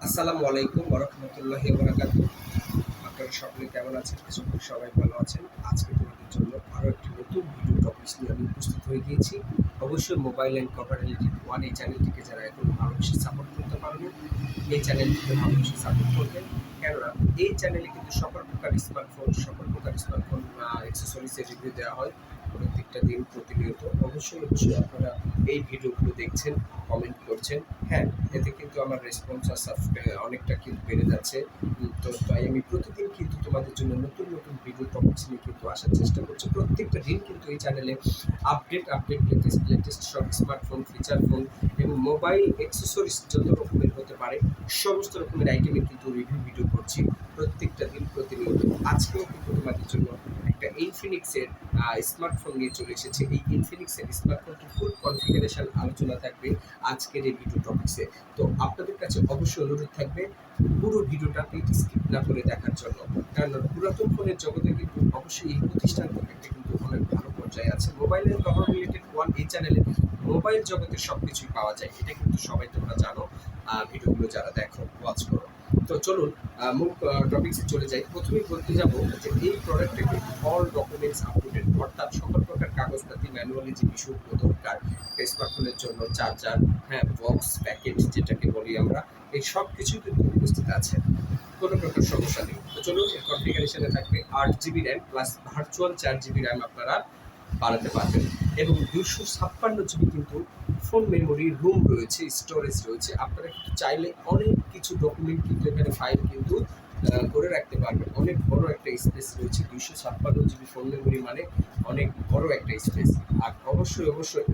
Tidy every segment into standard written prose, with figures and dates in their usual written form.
আসসালামু আলাইকুম ওয়া রাহমাতুল্লাহি ওয়া বারাকাতুহু। আপনারা সকলে কেমন আছেন? আশা করি সবাই ভালো আছেন। আজকে তোমাদের জন্য আরো একটি নতুন ভিডিও টপিকস নিয়ে আমি উপস্থিত হয়ে গিয়েছি। অবশ্যই মোবাইল অ্যান্ড কভারেলিটি ওয়ান এই চ্যানেলটিকে যারা এখন ভালোবেসে সাপোর্ট করতে পারবেন, এই চ্যানেলটিকে ভালোবেসে সাপোর্ট করবেন। কেননা এই চ্যানেলে কিন্তু সকল প্রকার স্মার্টফোন অ্যাক্সেসরিজের রিভিউ দেওয়া হয় প্রত্যেকটা দিন প্রতিনিয়ত। অবশ্যই আপনারা এই ভিডিওগুলো দেখছেন, কমেন্ট করছেন। হ্যাঁ, এতে কিন্তু আমার রেসপন্স আর অনেকটা কিন্তু বেড়ে যাচ্ছে। তো তাই আমি প্রতিদিন কিন্তু তোমাদের জন্য নতুন ভিডিও টপিকস নিয়ে কিন্তু আসার চেষ্টা করছি। প্রত্যেকটা দিন কিন্তু এই চ্যানেলে আপডেট লেটেস্ট সব স্মার্টফোন, ফিচার ফোন এবং মোবাইল অ্যাক্সেসরিজ যত রকমের হতে পারে সমস্ত রকমের আইটেমের কিন্তু রিভিউ ভিডিও করছি প্রত্যেকটা দিন প্রতিনিয়ত। আজকেও কিন্তু তোমাদের জন্য একটা ইনফিনিক্সের স্মার্টফোন নিয়ে চলে এসেছে। এই ইনফিনিক্সের স্মার্টফোনটির ফুল কনফিগারেশন আলোচনা থাকবে আজকের এই ভিডিও টপিক্সে। তো আপনাদের কাছে অবশ্যই অনুরোধ থাকবে পুরো ভিডিওটা স্কিপ না করে দেখার জন্য। কারণ পুরাতন ফোনের জগতে কিন্তু অবশ্যই এই প্রতিষ্ঠান একটা কিন্তু অনেক ভালো পর্যায়ে আছে। মোবাইলের কভার রিলেটেড ওয়ান এই চ্যানেলে মোবাইল জগতের সব কিছুই পাওয়া যায়, এটা কিন্তু সবাই তোমরা জানো ভিডিওগুলো যারা দেখো ওয়াচ করো। তো চলুন মূল টপিক্সে চলে যাই। প্রথমেই বলতে যাব যে এই প্রোডাক্টে কিন্তু all documents up to date, অর্থাৎ সকল প্রকার কাগজপাতি ম্যানুয়ালি যে বিষয়গুলো দরকার স্মার্টফোনের জন্য, চার্জার, হ্যাঁ, বক্স প্যাকেট যেটাকে বলি আমরা, এই সব কিছুই কিন্তু উপস্থিত আছে, কোনো প্রকার সমস্যা নেই। তো চলুন, এর কনফিগারেশনে থাকবে 8 GB RAM plus virtual 4 GB RAM আপনারা বাড়াতে পারবেন এবং 256 GB কিন্তু ফোন মেমোরি রুম রয়েছে, স্টোরেজ রয়েছে। আপনারা কিন্তু চাইলে অনেক কিছু ডকুমেন্ট কিন্তু এখানে ফাইল কিন্তু করে রাখতে পারবেন। অনেক বড় একটা স্পেস রয়েছে। 256 GB ফোন মেমোরি মানে অনেক বড় একটা স্পেস। আর অবশ্যই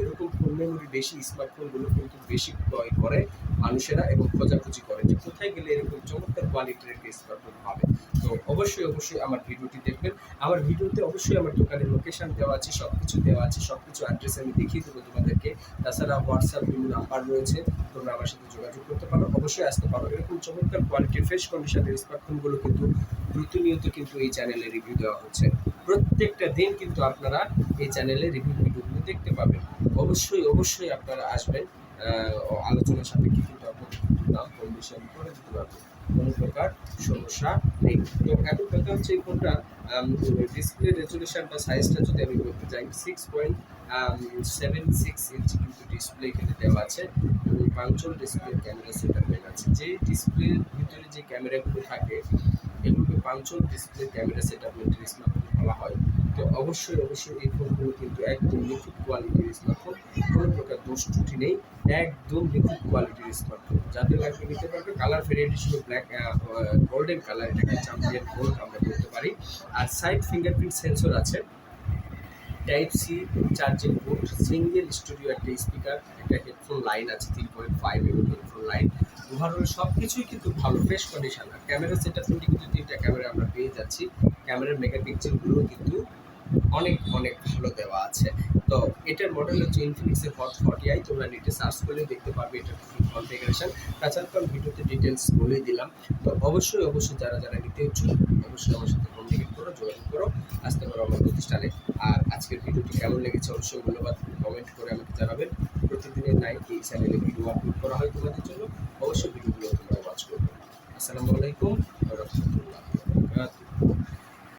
এরকম ফোন মেমোরি বেশি স্মার্টফোনগুলো কিন্তু বেশি ক্রয় করে মানুষেরা এবং খোঁজাখুঁজি করে যে কোথায় গেলে এরকম চমৎকার কোয়ালিটির একটা স্মার্টফোন পাবে। তো অবশ্যই আমার ভিডিওটি দেখবেন। আমার ভিডিওতে অবশ্যই আমার দোকানের লোকেশন দেওয়া আছে, সব কিছু দেওয়া আছে, সব কিছু অ্যাড্রেস আমি দেখিয়ে দেবো তোমাদেরকে। তাছাড়া হোয়াটসঅ্যাপ বিভিন্ন নাম্বার রয়েছে, তোমরা আমার সাথে যোগাযোগ করতে পারো, অবশ্যই আসতে পারো। এরকম চমৎকার কোয়ালিটির ফ্রেশ কন্ডিশনের স্মার্টফোনগুলো কিন্তু প্রতিনিয়ত কিন্তু এই চ্যানেলে রিভিউ দেওয়া হচ্ছে। প্রত্যেকটা দিন কিন্তু আপনারা এই চ্যানেলে রিভিউ ভিডিওগুলো দেখতে পাবেন। অবশ্যই আপনারা আসবেন, আলোচনার সাপেক্ষে কিন্তু আপনাদের দাম কম বেশি আমি করে দিতে পারবো, কোনো প্রকার সমস্যা নেই। তো এখন কথা হচ্ছে এই ফোনটা ডিসপ্লে রেজলিউশন বা সাইজটা যদি আমি বলতে চাই, 6.76 ইঞ্চি কিন্তু ডিসপ্লে এখানে দেওয়া আছে এবং পাঞ্চল ডিসপ্লে ক্যামেরা সেটআপ আছে। যে ডিসপ্লের ভিতরে যে ক্যামেরাগুলো থাকে এগুলোকে পাঞ্চল ডিসপ্লে ক্যামেরা সেটআপমেন্টের স্মার্টফোন বলা হয়। তো অবশ্যই এই ফোনগুলো কিন্তু একদম নিখুঁত কোয়ালিটির স্মার্টফোন, কোনো প্রকার দোষ ত্রুটি নেই, একদম নিখুঁত কোয়ালিটির স্মার্টফোন। যাদের লাগবে নিতে পারবে। কালার ভেরিয়েন্ট হিসেবে ব্ল্যাক গোল্ডেন কালার, এটাকে চ্যাম্পিয়ন গোল্ড আমরা বলতে পারি। আর সাইড ফিঙ্গারপ্রিন্ট সেন্সর আছে, type C charging port, single studio একটা স্পিকার, একটা হেডফোন লাইন আছে 3.5 mm হেডফোন লাইন। ওভারঅল সব কিছুই কিন্তু ভালো, ফ্রেশ কন্ডিশন। আর ক্যামেরা সেটআপ কিন্তু 3টা ক্যামেরা আমরা পেয়ে যাচ্ছি। ক্যামেরার মেগাপিক্সেলগুলো কিন্তু অনেক ভালো দেওয়া আছে। তো এটার মডেল হচ্ছে ইনফিনিক্সের হট 40i, তোমরা নেটে সার্চ করলে দেখতে পারবে এটার ফুল কনফিগারেশন। তাছাড়া তো আমি ভিডিওতে ডিটেলস বলেই দিলাম। তো অবশ্যই যারা নিতে ইচ্ছুক অবশ্যই আমার সাথে কমিউনিকেট করো, যোগাযোগ করো, আসতে পারো আমার প্রতিষ্ঠানে। আর আজকের ভিডিওটি কেমন লেগেছে অবশ্যই মূল্যবান কমেন্ট করে আমাকে জানাবেন। প্রতিদিনের নাইট এই চ্যানেলে ভিডিও আপলোড করা হয় তোমাদের জন্য, অবশ্যই ভিডিওগুলো তোমরা ওয়াচ করবে। আসসালামু আলাইকুম ওয়া রাহমাতুল্লাহ।